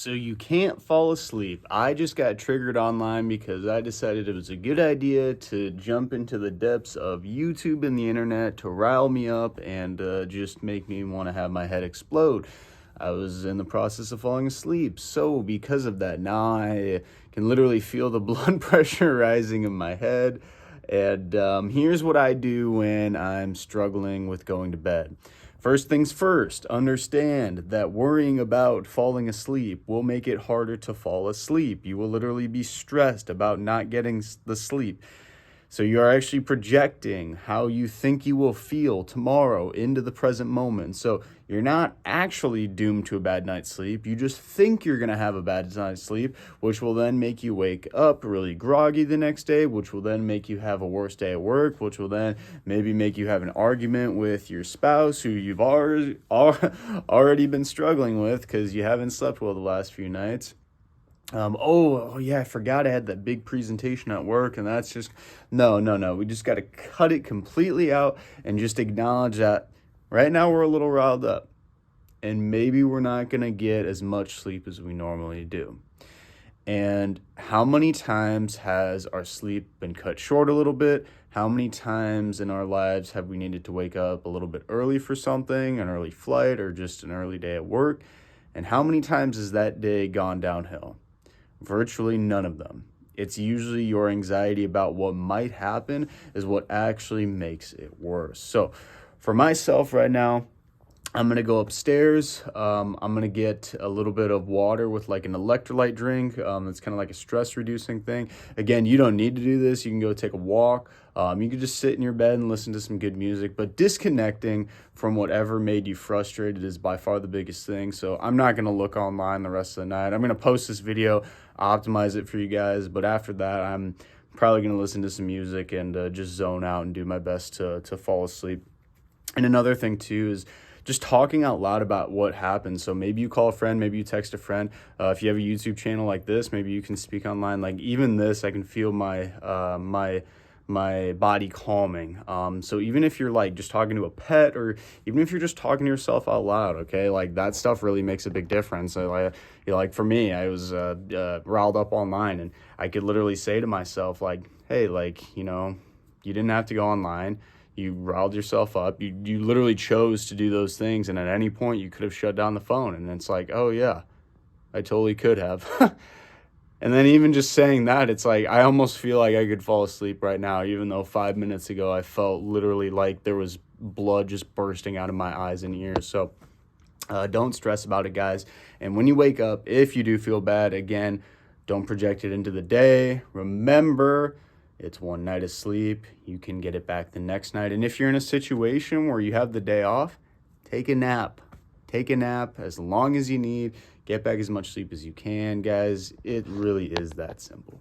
So you can't fall asleep. I just got triggered online because I decided it was a good idea to jump into the depths of YouTube and the internet to rile me up and just make me want to have my head explode. I was in the process of falling asleep. So because of that, now I can literally feel the blood pressure rising in my head. And here's what I do when I'm struggling with going to bed. First things first, understand that worrying about falling asleep will make it harder to fall asleep. You will literally be stressed about not getting the sleep. So you are actually projecting how you think you will feel tomorrow into the present moment. So you're not actually doomed to a bad night's sleep. You just think you're going to have a bad night's sleep, which will then make you wake up really groggy the next day, which will then make you have a worse day at work, which will then maybe make you have an argument with your spouse who you've already been struggling with because you haven't slept well the last few nights. Oh yeah, I forgot I had that big presentation at work, and that's just, no. We just got to cut it completely out and just acknowledge that right now we're a little riled up, and maybe we're not going to get as much sleep as we normally do. And how many times has our sleep been cut short a little bit? How many times in our lives have we needed to wake up a little bit early for something, an early flight, or just an early day at work? And how many times has that day gone downhill? Virtually none of them. It's usually your anxiety about what might happen is what actually makes it worse. So for myself right now, I'm going to go upstairs. I'm going to get a little bit of water with like an electrolyte drink. It's kind of like a stress reducing thing. Again, you don't need to do this. You can go take a walk. You can just sit in your bed and listen to some good music, but disconnecting from whatever made you frustrated is by far the biggest thing. So I'm not going to look online the rest of the night. I'm going to post this video, optimize it for you guys, but after that, I'm probably going to listen to some music and just zone out and do my best to fall asleep. And another thing too is just talking out loud about what happened. So maybe you call a friend, maybe you text a friend. If you have a YouTube channel like this, maybe you can speak online. Like even this, I can feel my body calming. So even if you're like just talking to a pet, or even if you're just talking to yourself out loud, okay, like that stuff really makes a big difference. So like for me, I was riled up online, and I could literally say to myself like, hey, like, you didn't have to go online. You riled yourself up. You literally chose to do those things, and at any point you could have shut down the phone. And it's like, oh yeah, I totally could have. And then even just saying that, it's like I almost feel like I could fall asleep right now, even though 5 minutes ago I felt literally like there was blood just bursting out of my eyes and ears. So don't stress about it, guys. And when you wake up, if you do feel bad, again, don't project it into the day. Remember, it's one night of sleep. You can get it back the next night. And if you're in a situation where you have the day off, take a nap. Take a nap as long as you need. Get back as much sleep as you can, guys. It really is that simple.